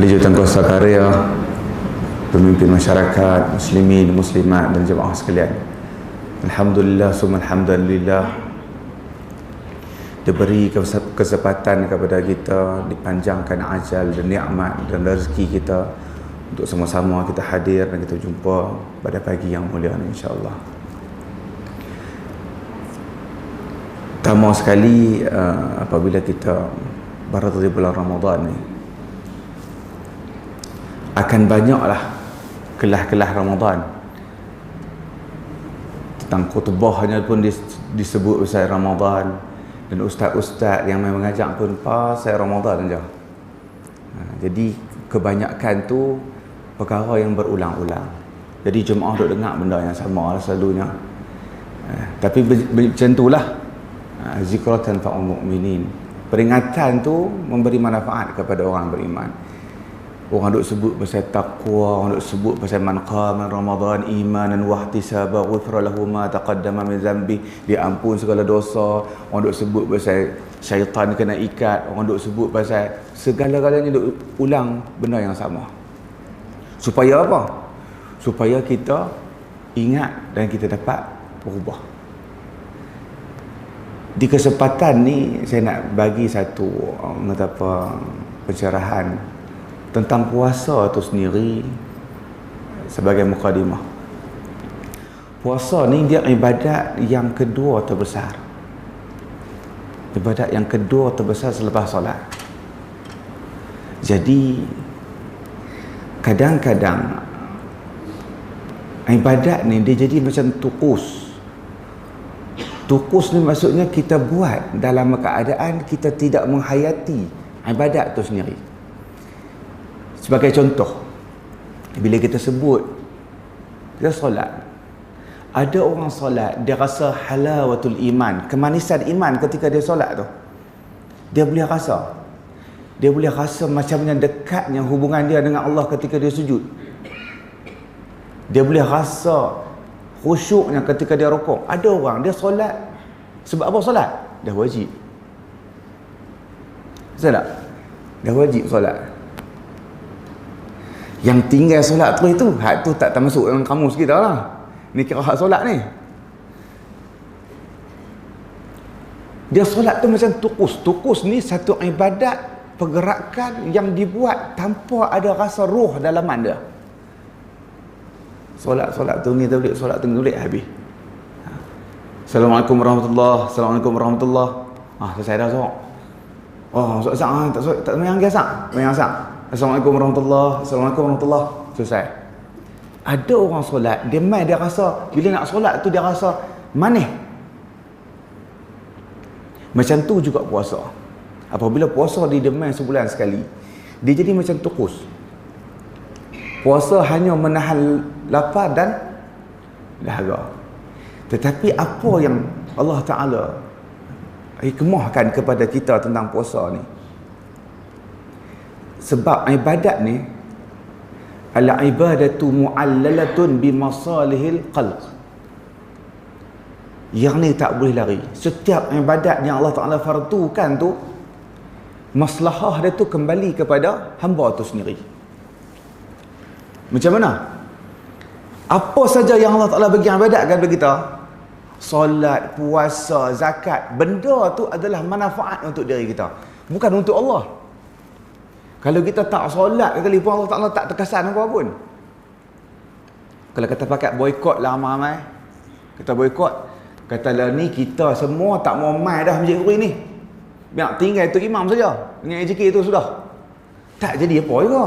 Ahli Jawatankuasa Karya, pemimpin masyarakat, muslimin, muslimat dan jemaah sekalian. Alhamdulillah, summa alhamdulillah, diberi kesempatan kepada kita, dipanjangkan ajal dan nikmat dan rezeki kita untuk sama-sama kita hadir dan kita jumpa pada pagi yang mulia ini, insya-Allah. Pertama sekali, apabila kita berada di bulan Ramadan ni, akan banyaklah kelas-kelas Ramadan. Tentang khutbahnya pun disebut pasal Ramadan, dan ustaz-ustaz yang mengajar pun pasal Ramadan saja. Jadi kebanyakan tu perkara yang berulang-ulang. Jadi jemaah duk dengar benda yang sama lah selalunya. Tapi macam itulah, zikratan fa'ul mu'minin. Peringatan tu memberi manfaat kepada orang beriman. Orang duk sebut pasal taqwa, orang duk sebut pasal man qama Ramadan imanan wa ihtisaba ghufra lahu ma taqaddama min dhanbi, diampun segala dosa. Orang duk sebut pasal syaitan kena ikat, orang duk sebut pasal segala-galanya duk ulang benda yang sama. Supaya apa? Supaya kita ingat dan kita dapat berubah. Di kesempatan ni saya nak bagi satu pencerahan tentang puasa itu sendiri sebagai mukadimah. Puasa ni dia ibadat yang kedua terbesar. Ibadat yang kedua terbesar selepas solat. Jadi kadang-kadang ibadat ni dia jadi macam tukus. Tukus ni maksudnya kita buat dalam keadaan kita tidak menghayati ibadat itu sendiri. Sebagai contoh, bila kita sebut kita solat, ada orang solat dia rasa halawatul iman, kemanisan iman ketika dia solat tu. Dia boleh rasa macamnya dekatnya hubungan dia dengan Allah ketika dia sujud. Dia boleh rasa khusyuknya ketika dia rukuk. Ada orang dia solat, sebab apa solat? Dah wajib. Betul tak? Dah wajib solat. Yang tinggal solat terus itu, hak tu tak termasuk dalam kamus kita lah. Ni kira hak solat ni. Dia solat tu macam tukus. Tukus ni satu ibadat, pergerakan yang dibuat tanpa ada rasa ruh dalaman dia. Solat tu ni tabligh, solat tu nulik habis. Assalamualaikum warahmatullahi, assalamualaikum warahmatullahi. Selesai dah solat. Tak semayang ke sak? Semayang sak. Assalamualaikum warahmatullahi, assalamualaikum warahmatullahi. Selesai. Ada orang solat, dia mai dia rasa bila nak solat tu dia rasa manis. Macam tu juga puasa. Apabila puasa didemai sebulan sekali, dia jadi macam tukus. Puasa hanya menahan lapar dan dahaga. Tetapi apa yang Allah Ta'ala hikmahkan kepada kita tentang puasa ni, sebab ibadat ni al-ibadatu mu'allalatun bimasalihil qalb. Yang ni tak boleh lari. Setiap ibadat yang Allah Ta'ala fardukan tu, maslahah dia tu kembali kepada hamba tu sendiri. Macam mana? Apa saja yang Allah Ta'ala bagi ibadat kepada kita, solat, puasa, zakat, benda tu adalah manfaat untuk diri kita, bukan untuk Allah. Kalau kita tak solat sekali pun Allah Ta'ala tak terkesan apa pun. Kalau kita pakai boykot lah ramai-ramai, kita boykot, katalah ni kita semua tak mau mai dah masjid Huri ni, biar tinggal tu imam saja dengan AJK tu sudah. Tak jadi apa juga.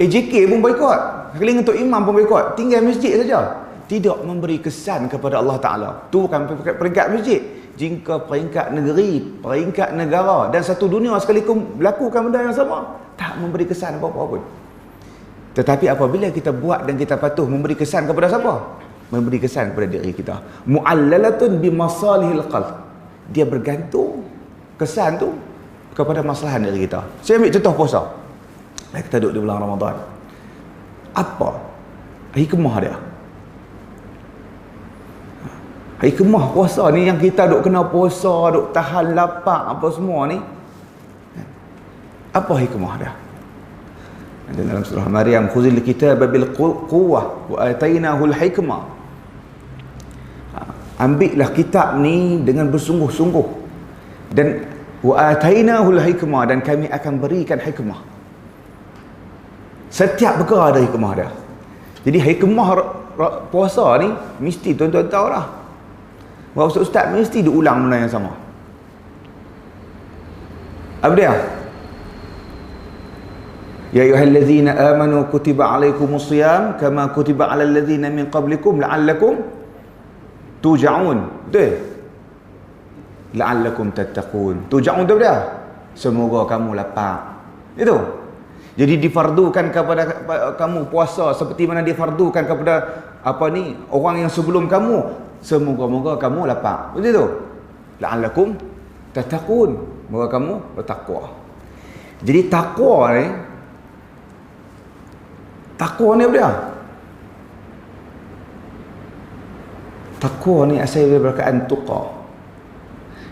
AJK pun boykot, sekali untuk imam pun boykot, tinggal masjid saja. Tidak memberi kesan kepada Allah Ta'ala. Tu bukan peringkat masjid, jika peringkat negeri, peringkat negara dan satu dunia sekaligus melakukan benda yang sama, tak memberi kesan apa-apa pun. Tetapi apabila kita buat dan kita patuh, memberi kesan kepada siapa? Memberi kesan kepada diri kita. Mu'allalatun bimasalihil qalb. Dia bergantung kesan tu kepada maslahan diri kita. Saya ambil contoh puasa. Kita duduk di bulan Ramadan. Apa hikmah dia? Hikmah puasa ni yang kita duk kena puasa, duk tahan lapar apa semua ni. Apa hikmah dia? Dalam surah Maryam, khuzil kitaba bil quwwah wa atainahu al hikmah. Ambillah kitab ni dengan bersungguh-sungguh, dan wa atainahu al hikmah, dan kami akan berikan hikmah. Setiap perkara ada hikmah dia. Jadi hikmah puasa ni mesti tuan-tuan tahu lah. Bahawa ustaz mesti diulang benda yang sama. Apa dia? Ya ayyuhallazina amanu kutiba alaikumus shiyam kama kutiba alal ladzina min qablikum la'allakum tuja'un. Betul? La'allakum tattaqun. Tuja'un tu dia. Semoga kamu lapar. Itu. Jadi difardukan kepada kamu puasa seperti mana difardukan kepada orang yang sebelum kamu. Semoga-moga kamu lapar. Betul tu? La'allakum tattaqun. Moga kamu bertakwa. Jadi takwa ni apa dia? Takwa ni asal dari perkataan tuqa.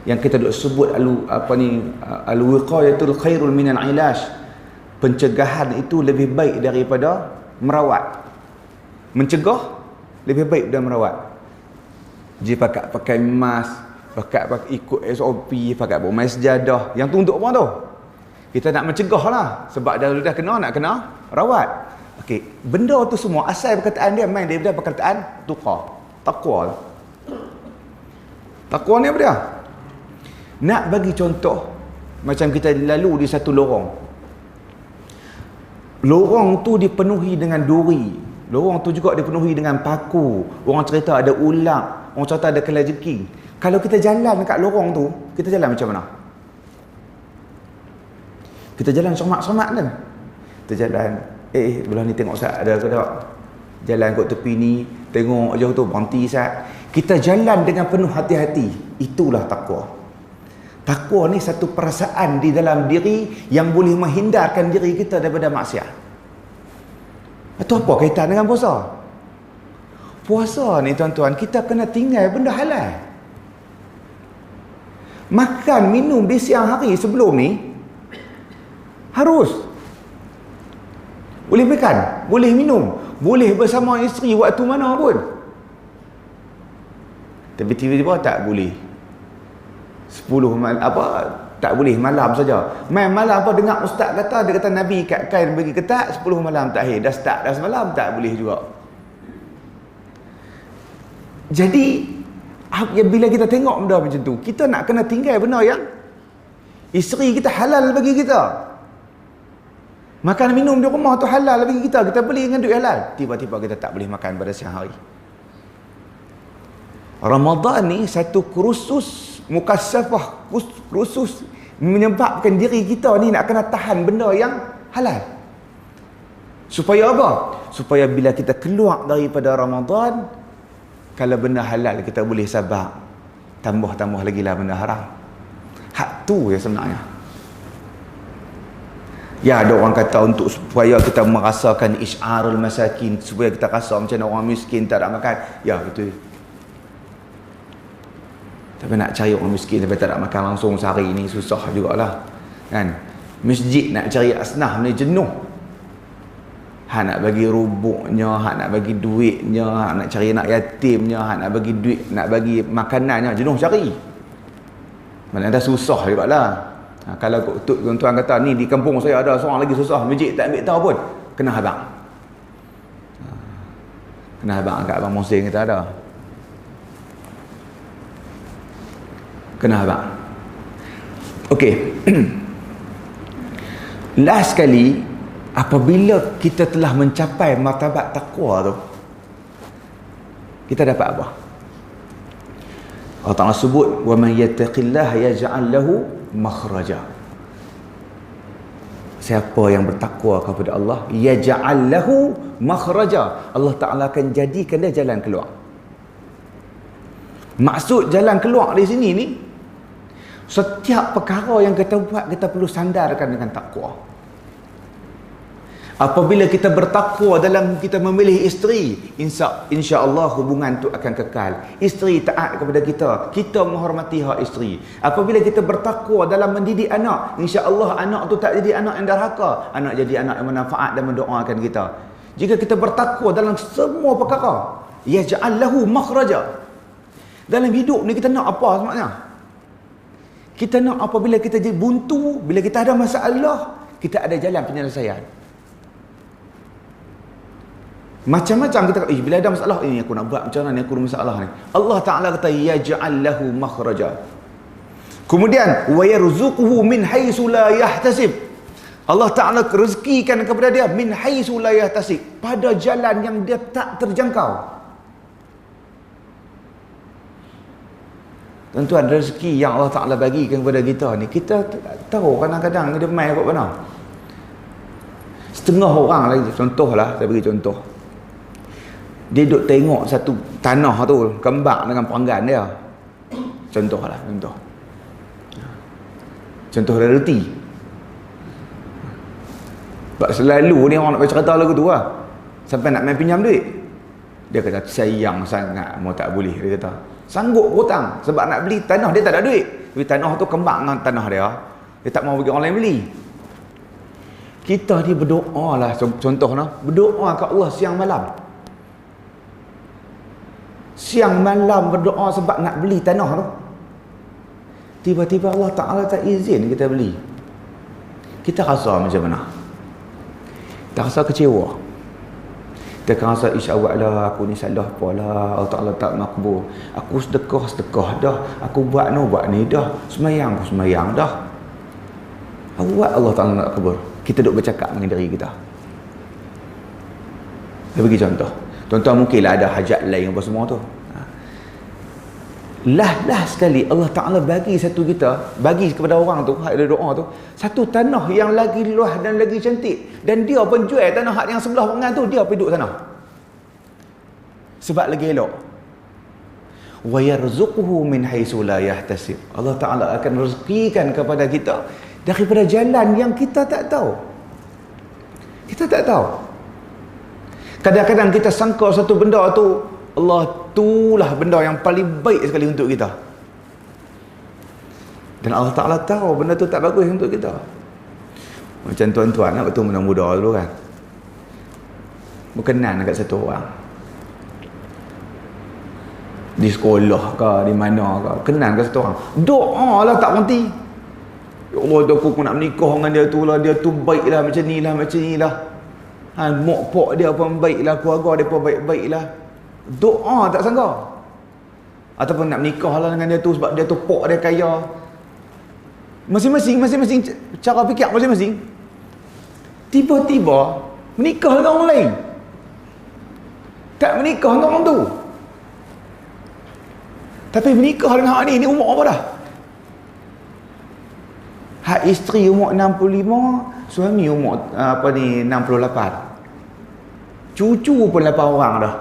Yang kita duk sebut al-wiqayatul khairul minal ilash. Pencegahan itu lebih baik daripada merawat. Mencegah lebih baik daripada merawat. Dia pakai mask, pakai ikut SOP, pakai bermain sejadah. Yang tu untuk apa tu? Kita nak mencegah lah. Sebab dah kena, nak kena rawat. Okey, benda tu semua asal perkataan dia main daripada perkataan tuqa. Takwa. Takwa ni apa dia? Nak bagi contoh, macam kita lalu di satu lorong. Lorong tu dipenuhi dengan duri. Lorong tu juga dipenuhi dengan paku. Orang cerita ada ular, orang cerita ada kelajengking. Kalau kita jalan dekat lorong tu, kita jalan macam mana? Kita jalan semak-semak kan? Kita jalan, belah ni tengok Ustaz ada ke tak? Jalan kot tepi ni, tengok jauh tu, berhenti Ustaz. Kita jalan dengan penuh hati-hati. Itulah takwa. Takwa ni satu perasaan di dalam diri yang boleh menghindarkan diri kita daripada maksiat. Itu apa kaitan dengan puasa? Puasa ni tuan-tuan, kita kena tinggal benda halal. Makan, minum di siang hari sebelum ni harus. Boleh makan, boleh minum, boleh bersama isteri waktu mana pun. Tapi tiba-tiba tak boleh. 10 malam tak boleh malam saja. Main malam dengar ustaz kata, dia kata Nabi kat kain bagi ketat 10 malam takhir. Dah start dah semalam tak boleh juga. Jadi bila kita tengok benda macam tu, kita nak kena tinggal benda yang isteri kita halal bagi kita. Makan minum di rumah tu halal bagi kita. Kita beli dengan duit halal. Tiba-tiba kita tak boleh makan pada siang hari. Ramadan ni satu kursus mukasyafah, kursus menyebabkan diri kita ni nak kena tahan benda yang halal. Supaya apa? Supaya bila kita keluar daripada Ramadan, kalau benda halal kita boleh sabar. Tambah-tambah lagi lah benda haram. Hak tu yang sebenarnya. Ya, ada orang kata untuk supaya kita merasakan isyarul masakin, supaya kita rasa macam orang miskin tak ada makan. Ya, betul. Tapi nak cari orang miskin sampai tak ada makan langsung sehari ni susah jugalah. Kan? Masjid nak cari asnaf ni jenuh. Hak nak bagi rubuknya, hak nak bagi duitnya, hak nak cari anak yatimnya, hak nak bagi duit, nak bagi makanannya, jenuh cari. Mana dah susah jugalah. Kalau tuan-tuan kata ni di kampung saya ada seorang lagi susah, masjid tak ambil tahu pun, kena abang. Kena abang kat abang Mohsin kita ada. Kena abang. Okey. Last sekali, apabila kita telah mencapai martabat takwa tu, kita dapat apa? Allah Ta'ala sebut, wa man yattaqillaha yaj'al lahu makhraja. Siapa yang bertakwa kepada Allah, yaj'al lahu makhraja, Allah Ta'ala akan jadikan dia jalan keluar. Maksud jalan keluar di sini ni, setiap perkara yang kita buat, kita perlu sandarkan dengan takwa. Apabila kita bertakwa dalam kita memilih isteri, insya-Allah hubungan itu akan kekal. Isteri taat kepada kita, kita menghormati hak isteri. Apabila kita bertakwa dalam mendidik anak, insya-Allah anak tu tak jadi anak yang derhaka, anak jadi anak yang bermanfaat dan mendoakan kita. Jika kita bertakwa dalam semua perkara, yaj'al lahu makhraja. Dalam hidup ni kita nak apa sebenarnya? Kita nak apabila kita jadi buntu, bila kita ada masalah, kita ada jalan penyelesaian. Macam-macam kita kata, bila ada masalah, ini aku nak buat macam mana ni, aku ada masalah ni. Allah Ta'ala kata, yaj'al lahu makhraja. Kemudian, wa yarzuquhu min haitsu la yahtasib. Allah Ta'ala rezekikan kepada dia min haitsu la yahtasib, pada jalan yang dia tak terjangkau. Tuan-tuan, rezeki yang Allah Ta'ala bagikan kepada kita ni, kita tak tahu kadang-kadang dia main kat mana. Setengah orang lagi, contohlah, saya bagi contoh. Dia duduk tengok satu tanah tu kembang dengan peranggan dia. Contohlah, contoh realiti. Sebab selalu ni orang nak bercerita lagu tu lah, sampai nak main pinjam duit, dia kata sayang sangat, mau tak boleh, dia kata sanggup hutang sebab nak beli tanah, dia tak ada duit, tapi tanah tu kembang dengan tanah dia tak mau bagi orang lain beli. Kita ni berdoa lah, contohnya berdoa ke Allah siang malam berdoa sebab nak beli tanah tu, tiba-tiba Allah Ta'ala tak izin kita beli. Kita rasa macam mana? Kita rasa kecewa, kita akan rasa insya-Allah aku ni salah apa lah, Allah Ta'ala tak makbul, aku sedekah dah, aku buat ni dah, semayang dah, aku buat Allah Ta'ala nak kabul. Kita duduk bercakap dengan diri kita. Saya bagi contoh. Tuan-tuan mungkinlah ada hajat lain apa semua tu. Lah sekali Allah Ta'ala bagi kepada orang tu, hak ada doa tu, satu tanah yang lagi luas dan lagi cantik, dan dia pun jual tanah hak yang sebelah perangan tu, dia pergi duduk sana sebab lagi elok. Wa yarzuquhu min haitsu la yahtasib. Allah Ta'ala akan rezekikan kepada kita daripada jalan yang kita tak tahu. Kadang-kadang kita sangka satu benda tu, Allah itulah benda yang paling baik sekali untuk kita, dan Allah Ta'ala tahu benda tu tak bagus untuk kita. Macam tuan-tuan nak betul benda muda dulu kan, berkenan dekat satu orang di sekolah ke di mana ke, kenan dekat satu orang, doa lah tak berhenti. Ya Allah, aku nak menikah dengan dia tu lah, dia tu baiklah, macam ni lah, mak pak dia pun baiklah, keluarga dia pun baik-baiklah. Doa tak sangka. Ataupun nak menikah lah dengan dia tu sebab dia tu pak dia kaya. Masing-masing cara fikir masing-masing. Tiba-tiba menikah dengan orang lain, tak menikah dengan orang tu, tapi menikah dengan hak ni umur apa dah? Hak isteri umur 65, suami umur 68. Cucu pun 8 orang dah.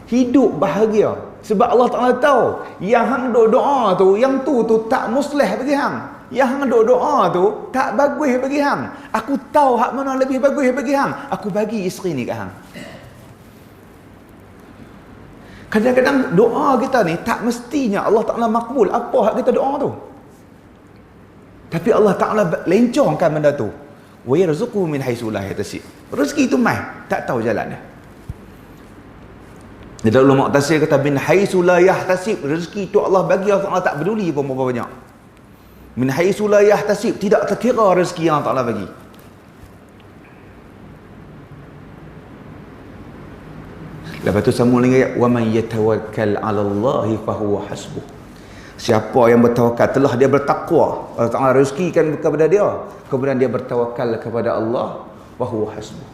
Hidup bahagia sebab Allah Ta'ala tahu yang hang duk doa tu, yang tu tak muslih bagi hang, yang hang duk doa tu tak bagus bagi hang. Aku tahu hak mana lebih bagus bagi hang, aku bagi isteri ni kat hang. Kadang-kadang doa kita ni tak mestinya Allah Ta'ala makbul apa hak kita doa tu, tapi Allah Ta'ala lencongkan benda tu. Wa yarzuquhu min haitsu la yahtasib. Rezeki tu mai tak tahu jalan dia. Dia ulama tafsir kata min haitsu la yahtasib, rezeki tu Allah bagi, Allah Ta'ala tak peduli pun berapa banyak. Min haitsu la yahtasib, tidak terkira rezeki yang Allah Ta'ala bagi. Lepas tu sambung lagi ayat, wa man yatawakkal 'ala Allahi fa huwa hasbuh. Siapa yang bertawakal, telah dia bertakwa, Allah Ta'ala rezekikan kepada dia, kemudian dia bertawakal kepada Allah, wa huwa hasbuh.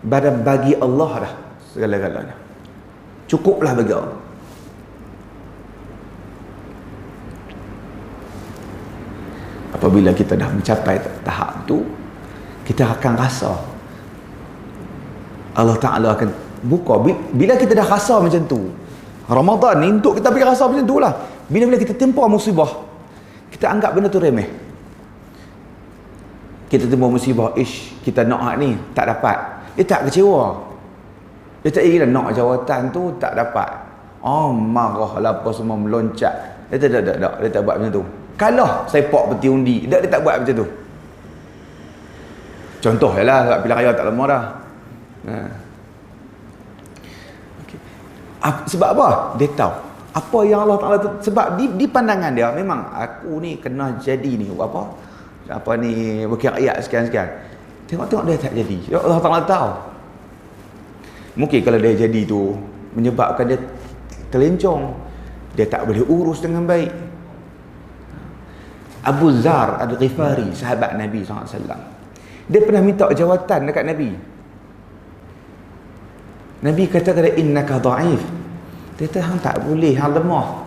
Bagi Allah dah segala-galanya, cukuplah bagi Allah. Apabila kita dah mencapai tahap tu, kita akan rasa Allah Ta'ala akan buka. Bila kita dah rasa macam tu, Ramadan ni untuk kita pergi rasa macam tu lah. Bila kita tempah musibah, kita anggap benda tu remeh. Kita tempah musibah, kita nak ni tak dapat, dia tak kecewa. Dia tak kira nak jawatan tu tak dapat. Marah lah apa semua meloncat. Dia tak buat macam tu. Kalah sepak peti undi, dia tak buat macam tu. Contoh lah kat pilihan raya tak lama dah. Okay. Sebab apa? Dia tahu apa yang Allah Ta'ala sebab di pandangan dia memang aku ni kena jadi ni apa ni wakil rakyat sekian-sekian. Tengok dia tak jadi. Allah Ta'ala tahu. Mungkin kalau dia jadi tu menyebabkan dia terlencong, dia tak boleh urus dengan baik. Abu Zar Al-Ghifari, sahabat Nabi SAW, dia pernah minta jawatan dekat Nabi. Nabi kata kepada innaka dha'if. Dia kata hang tak boleh, hang lemah.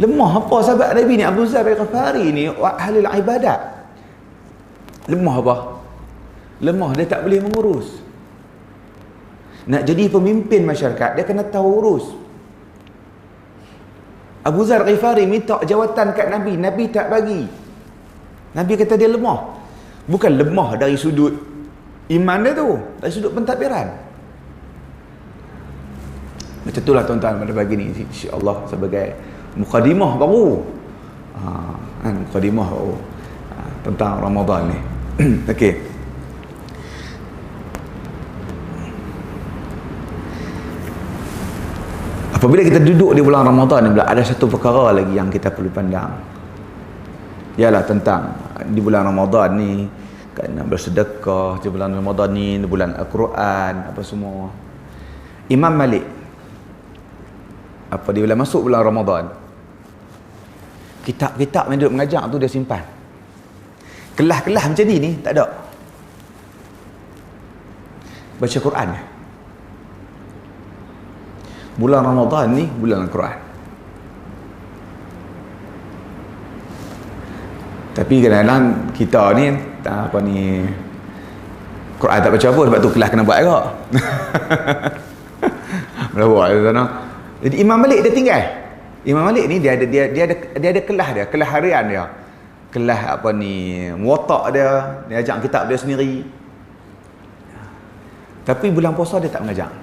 Lemah apa sahabat Nabi ni? Abu Zar Al-Ghifari ni ahli ibadat. Lemah apa? Lemah, dia tak boleh mengurus. Nak jadi pemimpin masyarakat, dia kena tahu urus. Abu Zar Ghifari minta jawatan kat Nabi, Nabi tak bagi. Nabi kata dia lemah. Bukan lemah dari sudut iman dia tu, dari sudut pentadbiran. Macam itulah tuan-tuan pada pagi ni, insya-Allah sebagai mukadimah baru. Mukadimah baru tentang Ramadan ni. Okey. Apabila kita duduk di bulan Ramadan ni, ada satu perkara lagi yang kita perlu pandang. Ialah tentang di bulan Ramadan ni kena bersedekah, di bulan Ramadan ni, di bulan Al-Quran, apa semua. Imam Malik, dia bila masuk bulan Ramadan, kitab-kitab yang duduk mengajar tu dia simpan. Kelas-kelas macam ni tak ada. Baca Quran. Bulan Ramadan ni bulan Al-Quran. Tapi kadang-kadang kita ni Quran tak baca apa, sebab tu kelas kena buat agak. Boleh buat sana. Jadi Imam Malik dia tinggal. Imam Malik ni dia ada kelas dia, kelas harian dia. Kelas muwatta' dia ajak kitab dia sendiri. Tapi bulan puasa dia tak mengajar.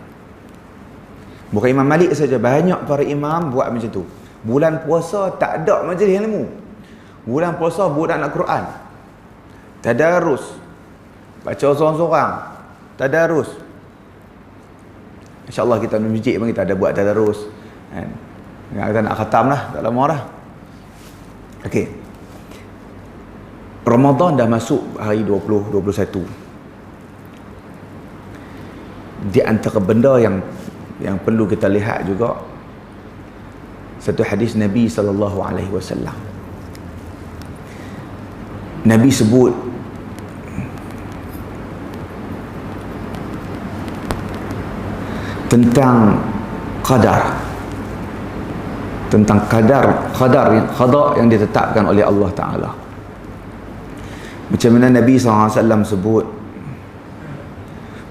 Bukan Imam Malik saja, banyak para imam buat macam tu. Bulan puasa tak ada majlis ilmu. Bulan puasa buat anak Quran. Tadarus. Baca seorang-seorang. Tadarus. InsyaAllah kita di masjid pun kita ada buat tadarus. Kan? Kita nak khatam lah, tak lama dah. Okey. Ramadan dah masuk hari 20, 21. Di antara benda yang perlu kita lihat juga, satu hadis Nabi SAW. Nabi sebut tentang qadar, tentang qada yang ditetapkan oleh Allah Ta'ala. Macam mana Nabi SAW sebut,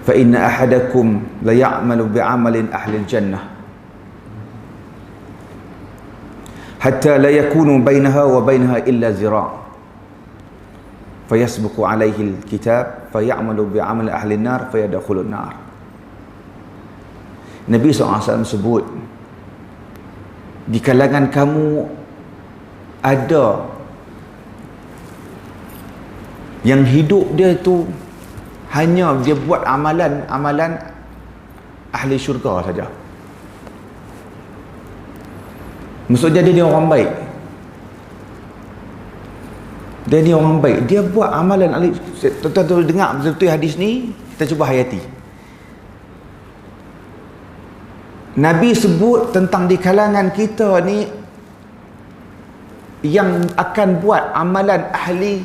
فَإِنَّ أَحَدَكُمْ لَيَعْمَلُ بِعَمَلٍ أَهْلِ الْجَنَّةِ حَتَّى لَا يَكُونُ بَيْنَهَا وَبَيْنَهَا إِلَّا زِرَاعٌ فَيَسْبُقُ عَلَيْهِ الْكِتَابِ فَيَعْمَلُ بِعَمَلِ أَهْلِ النَّارِ فَيَدْخُلُ النَّارِ. Nabi SAW sebut, di kalangan kamu ada yang hidup dia tu hanya dia buat amalan ahli syurga saja. Maksudnya dia orang baik. Dia ni orang baik. Dia buat amalan ahli. Tuan-tuan dengar betul-betul hadis ni, kita cuba hayati. Nabi sebut tentang di kalangan kita ni yang akan buat amalan ahli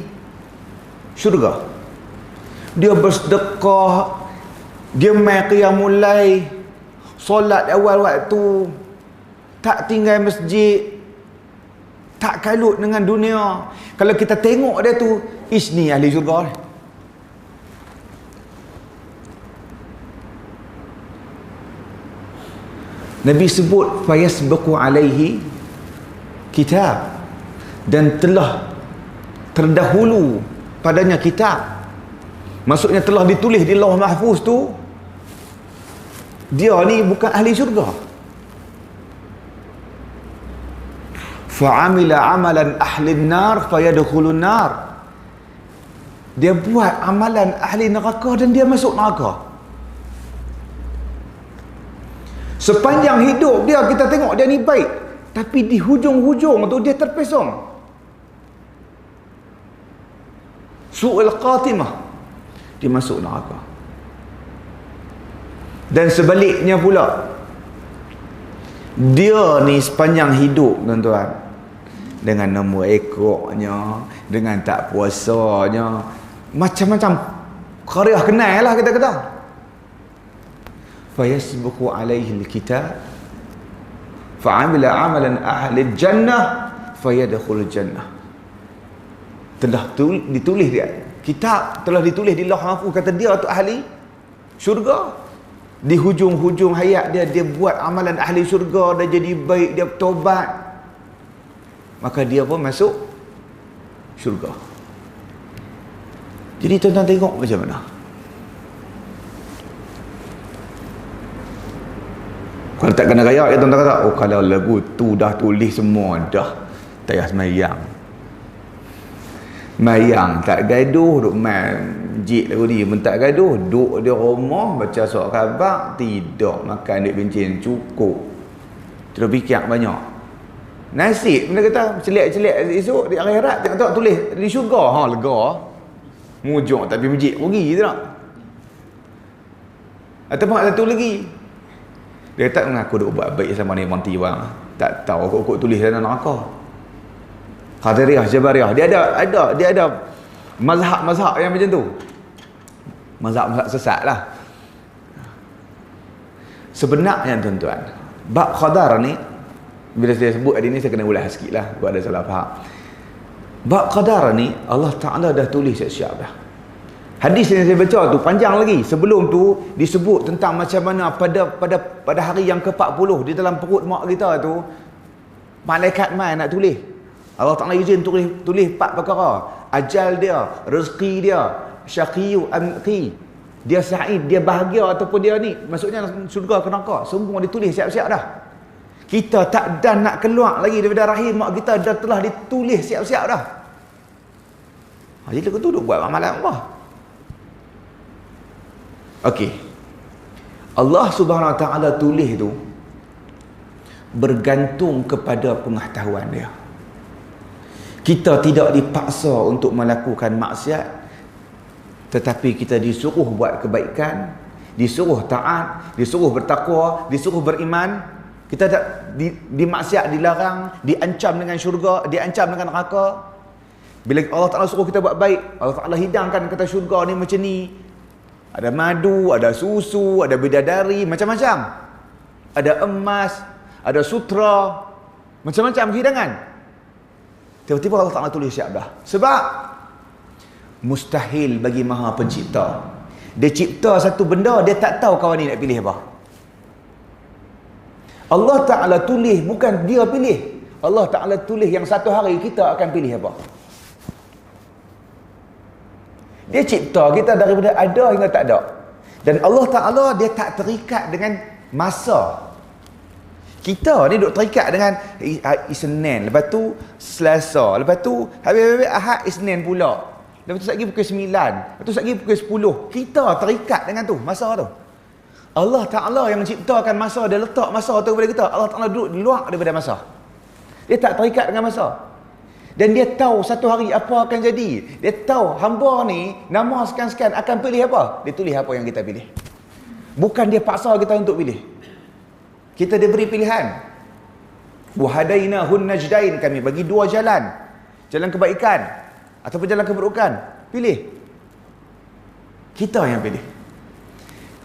syurga. Dia bersedekah, dia mai qiyamul lail, solat awal waktu, tak tinggal masjid, tak kalut dengan dunia. Kalau kita tengok dia tu, ni ahli syurga. Nabi sebut fayasbaqu alaihi kitab, dan telah terdahulu padanya kitab. Maksudnya telah ditulis di Lauh Mahfuz tu, dia ni bukan ahli syurga. Fa'amila amalan ahli nar fayadkhulun nar. Dia buat amalan ahli neraka dan dia masuk neraka. Sepanjang hidup dia kita tengok dia ni baik, tapi di hujung-hujung tu dia terpesong. Su'ul khatimah, dia masuk neraka. Dan sebaliknya pula, dia ni sepanjang hidup tuan-tuan, dengan nombor ekornya, dengan tak puasanya, macam-macam karya kenal lah kita kata. Fayasbuqu alaihi alkitab fa'amila amalan ahli jannah fayadkhul jannah. Telah ditulis dia, kitab telah ditulis di Lauh Mahfuz, kata dia tu ahli syurga. Di hujung-hujung hayat dia, dia buat amalan ahli syurga, dia jadi baik, dia bertobat, maka dia pun masuk syurga. Jadi tuan-tuan tengok macam mana. Kalau tak kena raya, ya tuan-tuan kata, oh kalau lagu tu dah tulis semua, dah tak payah semayang. Mayang tak gaduh, duk main jik lagu ni pun tak gaduh, duk di rumah baca surat khabar, tidur, makan duit bencin cukup, terus fikir banyak. Nasib benda kata celik-celik esok di akhirat tengok tulis di syurga, ha lega. Mujur tak pergi masjid pergi je tak. Ataupun satu lagi, dia tak mengaku duk buat baik sama ni manti bang, tak tahu kok tulis dalam neraka. Qadariyah, Jabariyah, dia ada mazhab yang macam tu. Mazhab sesat lah. Sebenarnya tuan-tuan, bab qadar ni, bila saya sebut hari ni saya kena ulas sikit lah, buat ada salah faham. Bab qadar ni Allah Ta'ala dah tulis siap-siap dah. Hadis yang saya baca tu panjang lagi. Sebelum tu disebut tentang macam mana pada hari yang ke-40 di dalam perut mak kita tu, malaikat mai nak tulis. Allah Ta'ala izin tulis 4 perkara. Ajal dia, rezeki dia, syaqiyu amqi, dia sa'id, dia bahagia ataupun dia ni, maksudnya syurga ke neraka, semua ditulis siap-siap dah. Kita tak dah nak keluar lagi daripada rahim mak kita, dah telah ditulis siap-siap dah. Jadi lagu tu duk buat amalan Allah. Okey. Allah Subhanahu Wa Ta'ala tulis tu bergantung kepada pengetahuan dia. Kita tidak dipaksa untuk melakukan maksiat, tetapi kita disuruh buat kebaikan, disuruh taat, disuruh bertakwa, disuruh beriman. Kita tak dimaksiat, dilarang, diancam dengan syurga, diancam dengan neraka. Bila Allah Ta'ala suruh kita buat baik, Allah Ta'ala hidangkan kata syurga ni macam ni. Ada madu, ada susu, ada bidadari, macam-macam. Ada emas, ada sutra, macam-macam hidangan. Tiba-tiba Allah Ta'ala tulis siap dah. Sebab mustahil bagi Maha Pencipta. Dia cipta satu benda, dia tak tahu kawan ni nak pilih apa. Allah Ta'ala tulis, bukan dia pilih. Allah Ta'ala tulis yang satu hari kita akan pilih apa. Dia cipta kita daripada ada hingga tak ada. Dan Allah Ta'ala dia tak terikat dengan masa. Kita ni duk terikat dengan Isnin, lepas tu Selasa, lepas tu habis-habis Ahad, Isnin pula. Lepas tu lagi pukul 9, lepas tu lagi pukul 10. Kita terikat dengan tu, masa tu. Allah Ta'ala yang menciptakan masa, dia letak masa tu kepada kita. Allah Ta'ala duduk di luar daripada masa. Dia tak terikat dengan masa. Dan dia tahu satu hari apa akan jadi. Dia tahu hamba ni nama sekian-sekian akan pilih apa. Dia tulis apa yang kita pilih. Bukan dia paksa kita untuk pilih. Kita diberi pilihan. Wahadainahun najdain, kami bagi dua jalan. Jalan kebaikan ataupun jalan keburukan. Pilih. Kita yang pilih.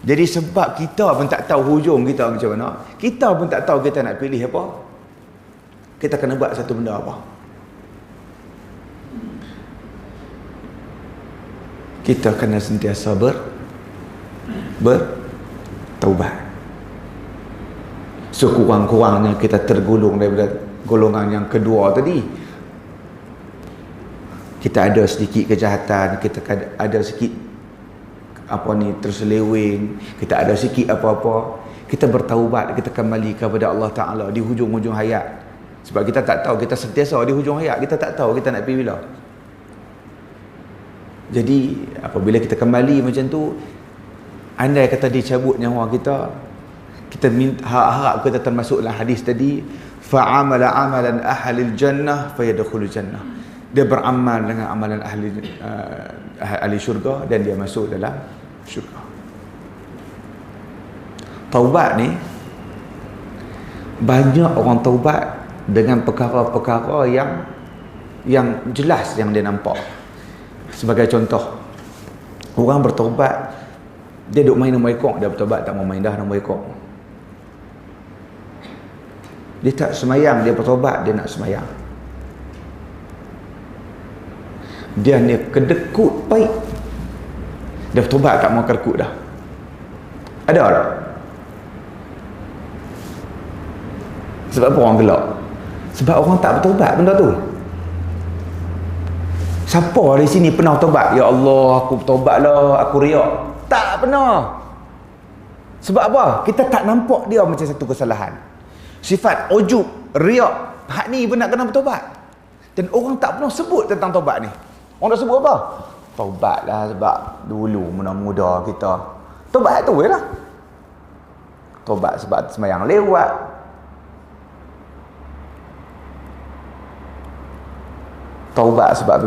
Jadi sebab kita pun tak tahu hujung kita macam mana, kita pun tak tahu kita nak pilih apa, kita kena buat satu benda apa. Kita kena sentiasa bertaubat. Sekurang-kurangnya kita tergolong daripada golongan yang kedua tadi. Kita ada sedikit kejahatan, kita ada sedikit apa ni, terseleweng, kita ada sikit apa-apa, kita bertaubat, kita kembali kepada Allah Ta'ala di hujung-hujung hayat. Sebab kita tak tahu, kita sentiasa di hujung hayat, kita tak tahu kita nak pergi bila. Jadi apabila kita kembali macam tu, andai kata dicabut nyawa kita, kita minta, harap kita termasuk dalam hadis tadi, fa'amala amalan ahlil jannah fayadkhulul jannah. Dia beramal dengan amalan ahli syurga dan dia masuk dalam syurga. Taubat ni, banyak orang taubat dengan perkara-perkara yang jelas, yang dia nampak. Sebagai contoh, orang bertaubat, dia duk main nombor ekor, dia bertaubat tak mau main dah nombor ekor. Dia tak semayang, dia bertaubat, dia nak semayang. Dia ni kedekut baik, dia bertaubat tak mau kedekut dah. Ada tak? Sebab apa orang gelak? Sebab orang tak bertaubat benda tu. Siapa di sini pernah taubat? Ya Allah, aku bertaubat lah, aku riak. Tak pernah. Sebab apa? Kita tak nampak dia macam satu kesalahan. Sifat ujub, riak, hak ni pun nak kena bertaubat. Dan orang tak pernah sebut tentang taubat ni. Orang tak sebut apa? Taubat lah sebab dulu muda-muda kita. Taubat tu je lah. Taubat sebab semayang lewat. Taubat sebab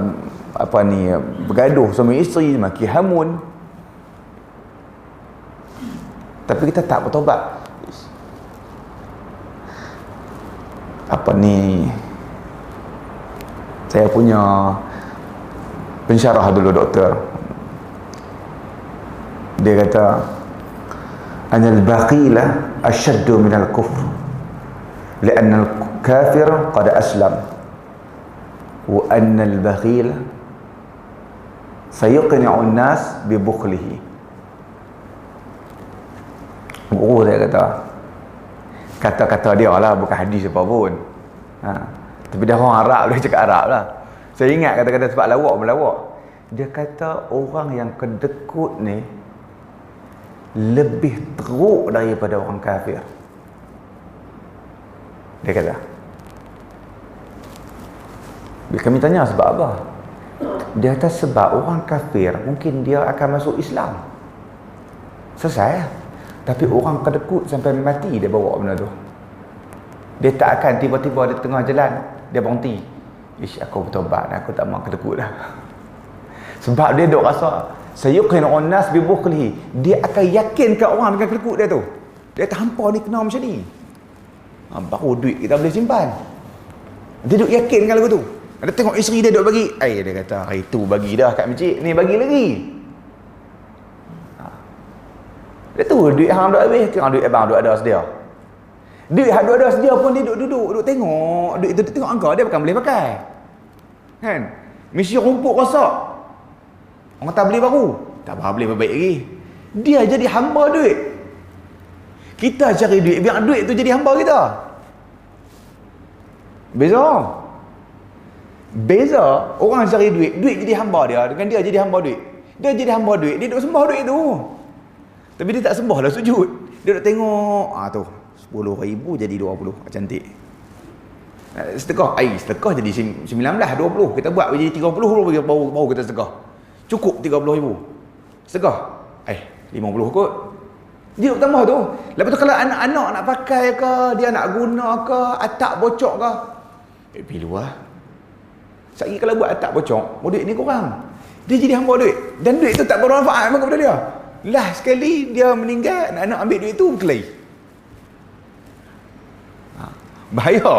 apa ni, bergaduh suami isteri, maki hamun. Tapi kita tak bertaubat. Apa ni, saya punya pensyarah dulu, doktor, dia kata anal baqila ashaddu minal kufr lianna al-kafir qad aslam wa anna al-bakhil sayuqni'u an-nas bi bukhlihi. Guru saya kata-kata dia lah, bukan hadis apa pun. Tapi dia orang Arab, dia cakap Arab lah. Saya ingat kata-kata sebab lawak melawak. Dia kata orang yang kedekut ni lebih teruk daripada orang kafir. Dia kata. Bila kami tanya sebab apa? Dia kata sebab orang kafir mungkin dia akan masuk Islam, selesai. Tapi orang kedekut sampai mati dia bawa benda tu. Dia tak akan tiba-tiba di tengah jalan dia berhenti. Ish, aku bertobat, aku tak mahu kedekut dah. Sebab dia duk rasa sayuqinun nas bi bukhlihi. Dia akan yakinkan orang dengan kedekut dia tu. Dia tak hampa ni kena macam ni. Baru duit kita boleh simpan. Dia duk yakinkan lagu tu. Ada tengok isteri dia duk bagi. Dia kata hari tu bagi dah kat masjid, ni bagi lagi. Dia tu duit hang duk habis, tengok duit abang duk ada sedia. Duit hang duk ada sedia pun dia duduk duk tengok, duit tu tengok angka dia bukan boleh pakai. Kan? Misi rumput rosak. Orang tak beli baru, tak apa boleh perbaik lagi. Dia jadi hamba duit. Kita cari duit biar duit tu jadi hamba kita. Beza orang cari duit, duit jadi hamba dia dengan dia jadi hamba duit. Dia jadi hamba duit, dia duk sembah duit tu. Tapi dia tak sembah lah, sujud. Dia duk tengok, tu 10,000 jadi 20, cantik. Sedekah, sedekah jadi 19, 20. Kita buat jadi 30 baru kita sedekah. Cukup 30,000. Sedekah, 50 kot. Dia duk tambah tu. Lepas tu kalau anak-anak nak pakai ke, dia nak guna ke, atak bocok ke, pergi luar. Sekali kalau buat atak bocok, duit ni kurang. Dia jadi hamba duit. Dan duit tu tak bermanfaat kepada dia. Last sekali dia meninggal, anak-anak ambil duit tu berkelahi. Bahaya.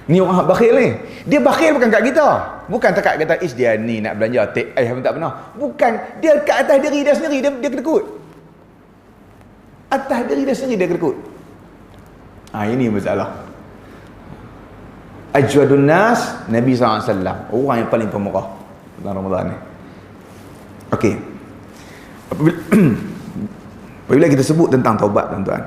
Ni orang bakhil ni. Dia bakhil bukan kat kita. Bukan takat kata dia ni nak belanja tak tak pernah. Bukan, dia kat atas diri dia sendiri dia kedekut. Atas diri dia sendiri dia kedekut. Ini masalah. Ajwadun nas Nabi SAW, orang yang paling pemurah dalam Ramadan ni. Okey. Apabila kita sebut tentang taubat, tuan-tuan,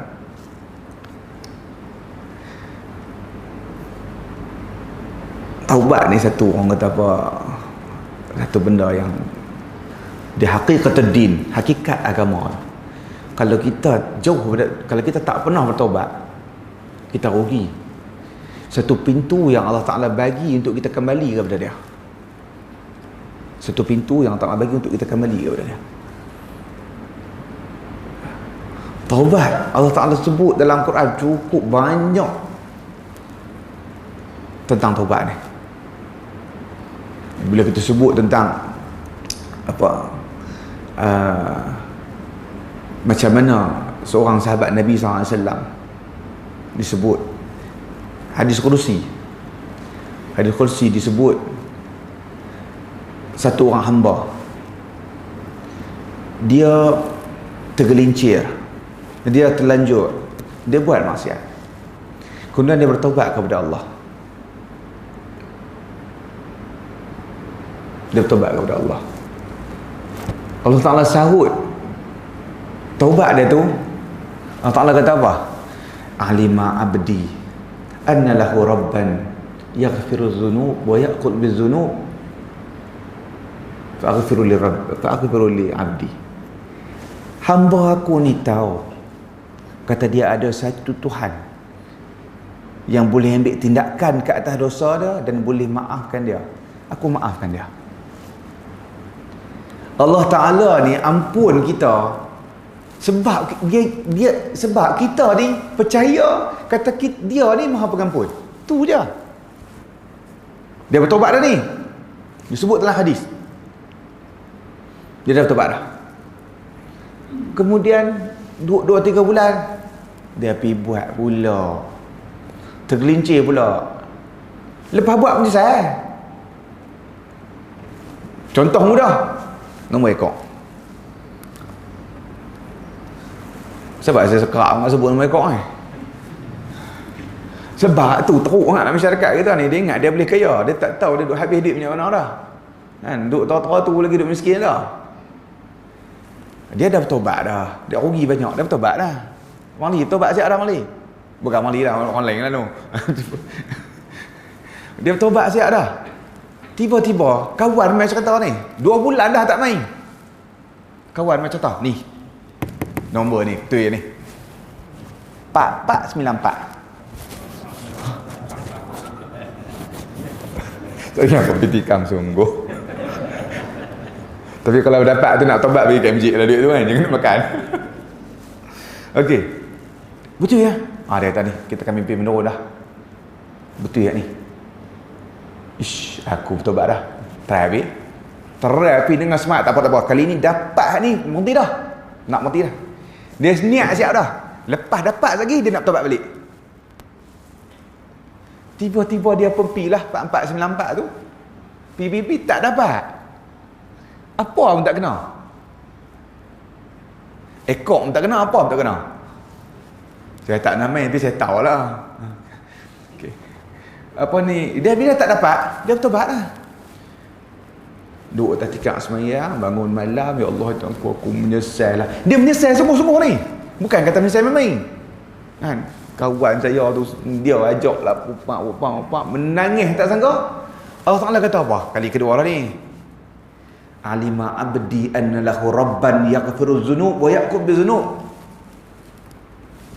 taubat ni satu, orang kata apa, satu benda yang Dia haqiqatul din, hakikat agama. Kalau kita kalau kita tak pernah bertaubat, kita rugi. Satu pintu yang Allah Ta'ala bagi untuk kita kembali kepada dia. Satu pintu yang Allah Ta'ala bagi untuk kita kembali kepada dia. Taubat, Allah Ta'ala sebut dalam Quran cukup banyak tentang taubat ni. Bila kita sebut tentang macam mana seorang sahabat Nabi SAW disebut hadis kursi disebut satu orang hamba, dia tergelincir, dia terlanjur, dia buat maksiat, kemudian dia bertaubat kepada Allah. Dia bertaubat kepada Allah. Allah Ta'ala sahut taubat dia tu. Allah Ta'ala kata apa? Alima abdi anna lahu rabban yaghfiru dhunub wa ya'khudh bizunub fa'aghfiru li abdi. Hamba aku ni tahu, kata dia ada satu Tuhan yang boleh ambil tindakan ke atas dosa dia dan boleh maafkan dia. Aku maafkan dia. Allah Ta'ala ni ampun kita sebab sebab kita ni percaya kata dia ni Maha Pengampun. Tu je. Dia bertobat dah ni. Disebut dalam hadis. Dia dah bertobat dah. Kemudian 2-3 bulan dia pergi buat pula. Tergelincir pula. Lepas buat menyesal. Contoh mudah. Nombor ekor. Sebab saya sekarang nak sebut nombor ekor ni. Sebab tu teruk sangat masyarakat kita ni. Dia ingat dia boleh kaya. Dia tak tahu dia duduk habis duit punya mana dah. Kan? Duduk tahu-tahu tu lagi duduk miskin dah. Dia dah bertobat dah. Dia rugi banyak. Dia bertobat dah. Mali, bertobat siap dah Mali. Bukan Mali dah. Orang lain lah tu. Dia bertobat siap dah. Tiba-tiba kawan macam kata ni 2 bulan dah tak main. Kawan macam kata ni nombor ni tu ya ni 4494. Saya apa pitikam sungguh. Tapi kalau dapat tu nak tobat bagi KMJ lah duit tu kan, jangan nak makan. Okey. Betul ya? Dia kata ni kita akan mimpi menurut dah. Betul ya ni? Ish, aku bertobat dah. Try dengan semangat. Tak apa-apa. Kali ni dapat ni mati dah. Nak mati dah. Dia niat siap dah. Lepas dapat lagi dia nak bertobat balik. Tiba-tiba dia pergi lah 4494 tu. PBB tak dapat. Apa pun tak kena. Ekor pun tak kena. Apa pun tak kena. Saya tak nak main tapi saya tahu lah. Apa ni, dia bila tak dapat, dia bertobat lah. Duduk atas tikar semayang, bangun malam, ya Allah, aku menyesal lah. Dia menyesal sungguh-sungguh ni. Bukan kata menyesal main-main. Kan? Kawan saya tu, dia ajak lah, pupak, menangis tak sangka. Allah Ta'ala kata apa? Kali kedua lah ni. Alima abdi anna lahu rabban yaghfiru dhunub wa ya'khudh bizunub.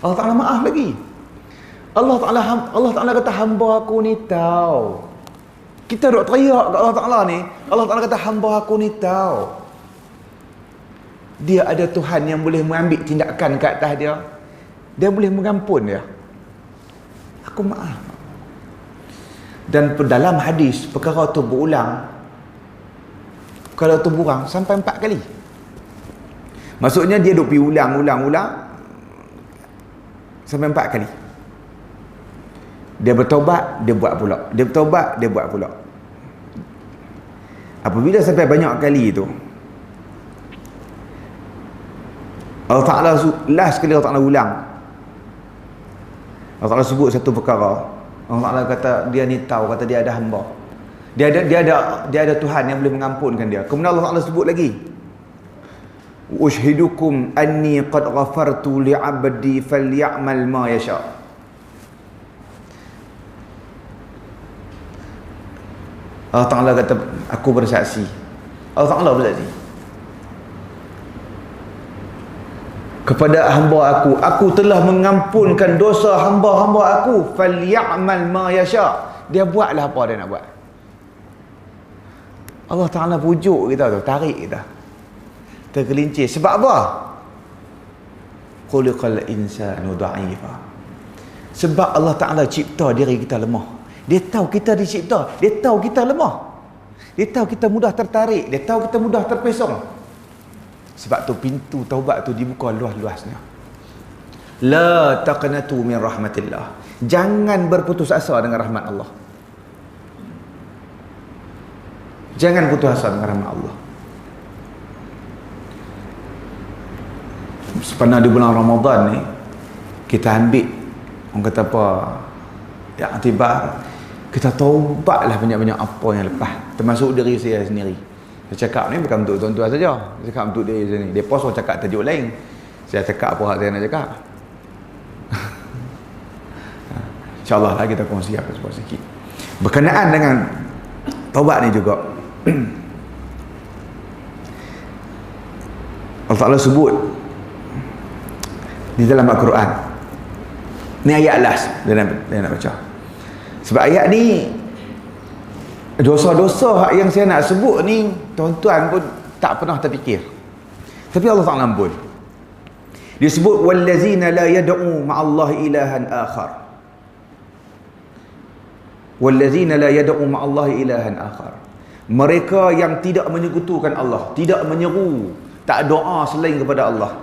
Allah Ta'ala maaf lagi. Allah Ta'ala kata hamba aku ni tahu. Kita duk teriak kat Allah Ta'ala ni. Allah Ta'ala kata hamba aku ni tahu. Dia ada Tuhan yang boleh mengambil tindakan ke atas dia. Dia boleh mengampun dia. Aku maaf. Dan dalam hadis perkara tu berulang. Kalau tu burang sampai 4 kali. Maksudnya dia duk pergi ulang sampai 4 kali. Dia bertobat, dia buat pula. Dia bertobat, dia buat pula. Apabila sampai banyak kali itu, Allah Ta'ala last sekali Allah Ta'ala ulang. Allah Ta'ala sebut satu perkara. Allah Ta'ala kata dia ni tahu, kata dia ada hamba. Dia ada Tuhan yang boleh mengampunkan dia. Kemudian Allah Ta'ala sebut lagi. Ushidukum anni qad ghafartu li'abdi falyamal ma yasha'. Allah Ta'ala kata aku bersaksi. Allah Ta'ala bersaksi. kepada hamba aku telah mengampunkan dosa hamba-hamba aku, falyamal ma yasha, dia buatlah apa dia nak buat. Allah Ta'ala pujuk kita tu, tarik kita tergelincir. Sebab apa? Khuliqal insanu da'ifa. Sebab Allah Ta'ala cipta diri kita lemah. Dia tahu kita dicipta, dia tahu kita lemah, dia tahu kita mudah tertarik, dia tahu kita mudah terpesong. Sebab tu pintu taubat tu dibuka luas-luasnya. La taqnatu min rahmatillah. Jangan berputus asa dengan rahmat Allah. Jangan putus asa dengan rahmat Allah. Sepanjang di bulan Ramadan ni, kita ambil, orang kata apa, yang tiba, kita taubatlah banyak-banyak apa yang lepas, termasuk diri saya sendiri. Saya cakap ni bukan untuk tuan-tuan saja, saya cakap untuk diri saya sendiri. Depa orang cakap tajuk lain, saya cakap apa hak saya nak cakap. InsyaAllah lah kita kongsi apa sikit berkenaan dengan taubat ni juga. Allah Ta'ala sebut di dalam Al-Quran. Ni ayat last dia nak baca. Sebab ayat ni, dosa-dosa yang saya nak sebut ni, tuan-tuan pun tak pernah terfikir, tapi Allah Ta'ala ampun. Dia sebut wallazina la yad'u ma'allahi ilahan akhar. Wallazina la yad'u ma'allahi ilahan akhar. Mereka yang tidak menyekutukan Allah, tidak menyeru, tak doa selain kepada Allah.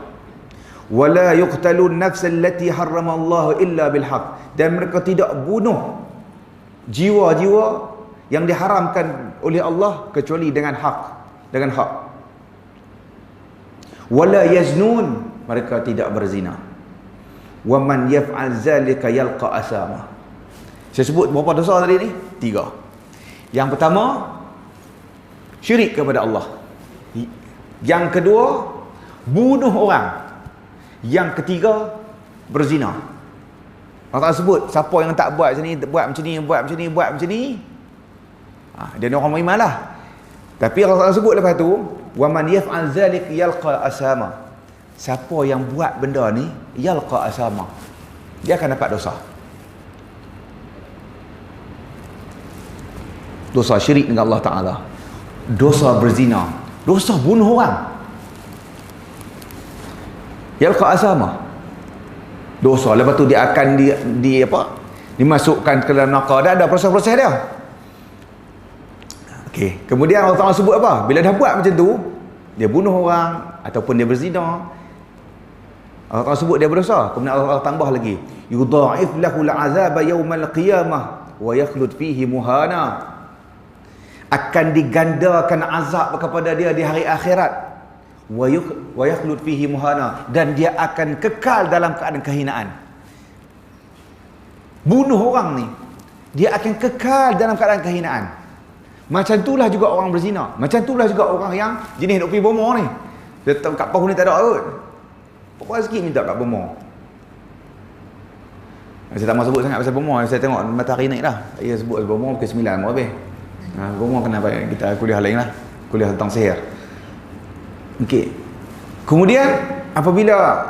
Wala yuqtalun nafsal lati harrama Allah illa bil haqq. Dan mereka tidak bunuh jiwa-jiwa yang diharamkan oleh Allah kecuali dengan hak, dengan hak. Wala yaznun, mereka tidak berzina. Wa man yaf'al zalika yalqa asama. Saya sebut berapa dosa tadi ni? 3. Yang pertama, syirik kepada Allah. Yang kedua, bunuh orang. Yang ketiga, berzina. Allah sebut siapa yang tak buat macam ni, buat macam ni, buat macam ni, buat macam ni, dia ni orang beriman lah. Tapi Allah sebut lepas tu, wa man yaf'al zalik yalqa asama. Siapa yang buat benda ni, yalqa asama, dia akan dapat dosa. Dosa syirik dengan Allah Ta'ala, dosa berzina, dosa bunuh orang, yalqa asama, dosa. Lepas tu dia akan dimasukkan ke dalam neraka. Dah ada proses-proses dia. Okey, kemudian Allah Ta'ala sebut apa? Bila dah buat macam tu, dia bunuh orang ataupun dia berzina, Allah Ta'ala sebut dia berdosa. Kemudian Allah tambah lagi, yudha'if lahu al'azaba yawmal qiyamah wa yakhlud fihi muhana. Akan digandakan azab kepada dia di hari akhirat, wa yakhlud fihi muhana, dan dia akan kekal dalam keadaan kehinaan. Bunuh orang ni, dia akan kekal dalam keadaan kehinaan. Macam itulah juga orang berzina, macam itulah juga orang yang jenis nak pergi bomo ni. Dia tahu kat pahu ni tak ada kot, apa sikit minta kat bomo. Saya tak mahu sebut sangat pasal bomo, saya tengok matahari naik dah. Saya sebut bomo pukul 9 mau habis. Bomo kenapa kita kuliah lain lah, kuliah tentang sihir. Okey. Kemudian apabila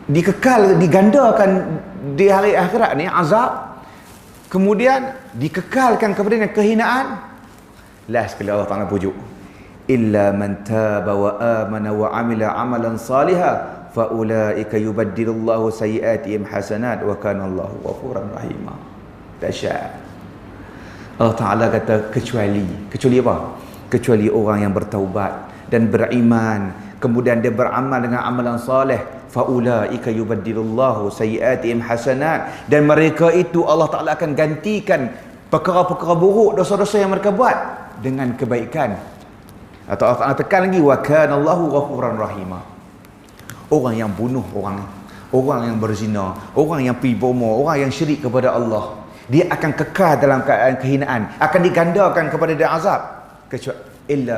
dikekal, digandakan di hari akhirat ni azab, kemudian dikekalkan kepada kehinaan, last sekali Allah Ta'ala pujuk, illa man taba wa amana wa amila amalan salihan fa ulaika yubaddilullahu sayiatihim hasanat wa kana Allahu ghafuran rahima. Dahsyat. Allah Ta'ala kata kecuali apa? Kecuali orang yang bertaubat dan beriman, kemudian dia beramal dengan amalan soleh, faulaika yubaddilullahu sayiatihim hasanat, dan mereka itu Allah Ta'ala akan gantikan perkara-perkara buruk, dosa-dosa yang mereka buat dengan kebaikan. Atau Allah Ta'ala tekan lagi, wa kana Allahu ghafuran rahima. Orang yang bunuh orang, orang yang berzina, orang yang pergi bomo, orang yang syirik kepada Allah, dia akan kekal dalam keadaan kehinaan, akan digandakan kepada dia azab. Kecuali illa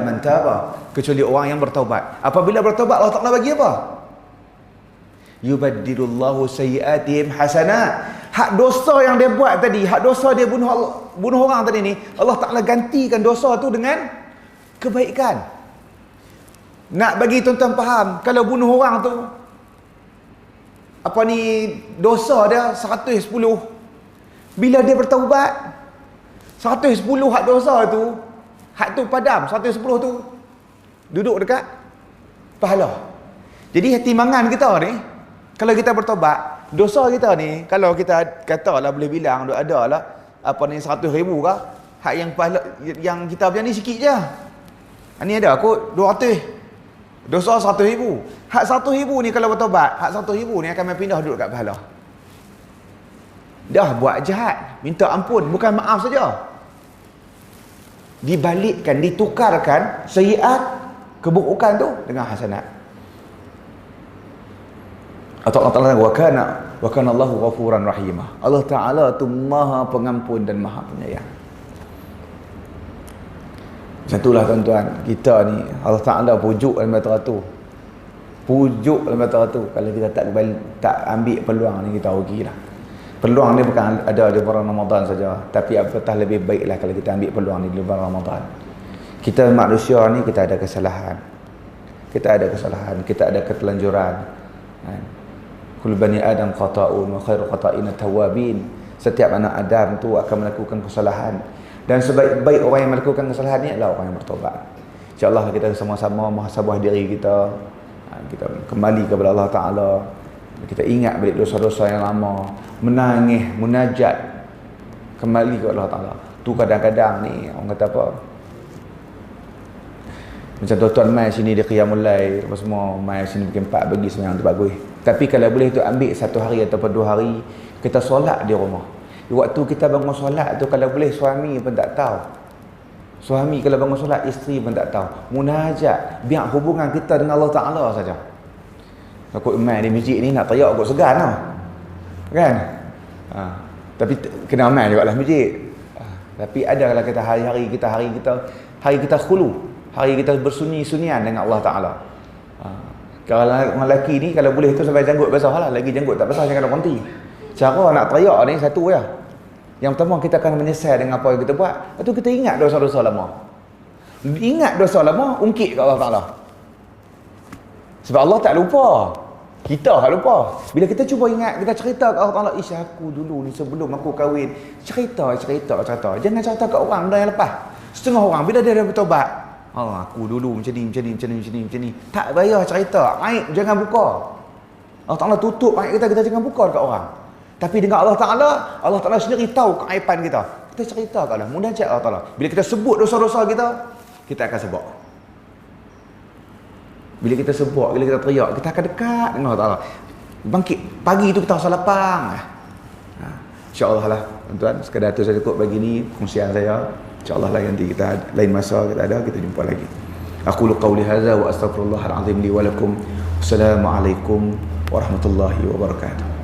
man taba, kecuali orang yang bertaubat. Apabila bertaubat, Allah Ta'ala bagi apa? Yubaddilullahu sayiatihim hasanat. Hak dosa yang dia buat tadi, hak dosa dia bunuh orang tadi ni, Allah Ta'ala gantikan dosa tu dengan kebaikan. Nak bagi tuan-tuan faham, kalau bunuh orang tu apa ni dosa dia 110. Bila dia bertaubat 110 hak dosa tu, hak tu padam, 110 tu duduk dekat pahala. Jadi timbangan kita ni, kalau kita bertaubat, dosa kita ni kalau kita katalah boleh bilang ada lah apa ni 100,000 kah, hak yang pahala yang kita punya ni sikit je. Ni ada kot 200. Dosa 100,000. Hak 100,000 ni kalau bertobat, hak 100,000 ni akan pindah duduk kat pahala. Dah buat jahat, minta ampun, bukan maaf saja. Dibalikkan, ditukarkan sayyiat keburukan tu dengan hasanat. Allah Ta'ala wa kana Allahu ghafuran rahimah. Allah Ta'ala tu Maha Pengampun dan Maha Penyayang. Macam itulah tuan-tuan, kita ni Allah Ta'ala pujuk dalam batera tu. Pujuk dalam batera tu. Kalau kita tak ambil peluang ni, kita rugilah. Peluang ni bukan ada di bulan Ramadan saja, tapi apatah lebih baiklah kalau kita ambil peluang ni di bulan Ramadan. Kita manusia ni kita ada kesalahan. Kita ada ketelanjuran. Kullu bani Adam khata'un wa khairu khata'ina tawwabin. Setiap anak Adam tu akan melakukan kesalahan. Dan sebaik-baik orang yang melakukan kesalahan ni adalah orang yang bertobat. InsyaAllah kita sama-sama muhasabah diri kita. Kita kembali kepada Allah Ta'ala. Kita ingat balik dosa-dosa yang lama. Menangis, munajat. Kembali kepada Allah Ta'ala. Tu kadang-kadang ni, orang kata apa? Macam tuan-tuan mai sini dia qiyamul lail. Apa semua, mai sini bikin 4 bagi semayang tu bagus. Tapi kalau boleh tu ambil 1 hari ataupun 2 hari. Kita solat di rumah. Waktu kita bangun solat tu kalau boleh suami pun tak tahu. Suami kalau bangun solat, isteri pun tak tahu. Munajat, biar hubungan kita dengan Allah Ta'ala saja. Aku imam di masjid ni nak teriak kot segan lah. Kan? Tapi kena amal juga lah masjid. Tapi ada kalau kita hari kita khulu. Hari kita bersunyi-sunyian dengan Allah Ta'ala. Kalau orang lelaki ni kalau boleh tu sampai janggut basah lah. Lagi janggut tak basah jangan nak berhenti. Cara nak teriak ni satu ya. Yang pertama kita akan menyesal dengan apa yang kita buat. Lepas tu kita ingat dosa-dosa lama. Ingat dosa lama, ungkit ke Allah Ta'ala. Sebab Allah tak lupa. Kita tak lupa. Bila kita cuba ingat, kita cerita ke Allah Ta'ala, ish aku dulu ni sebelum aku kahwin. Cerita. Jangan cerita ke orang benda yang lepas. Setengah orang bila dia dah bertobat. Aku dulu macam ni. Tak payah cerita. Aib jangan buka. Allah Ta'ala tutup aib kita jangan buka dekat orang. Tapi dengan Allah Ta'ala sendiri tahu keaiban kita. Kita cerita ke Allah, munajat Allah Ta'ala. Bila kita sebut dosa-dosa kita akan sebut. Bila kita sebut, bila kita teriak, kita akan dekat dengan Allah Ta'ala. Bangkit, pagi tu kita rasa lapang. InsyaAllah lah, tuan-tuan, sekadar tu saya cukup bagi ni, kongsian saya. InsyaAllah lah nanti kita, lain masa kita jumpa lagi. Aqulu qawli hadza wa astaghfirullahal azim li wa lakum. Wassalamualaikum warahmatullahi wabarakatuh.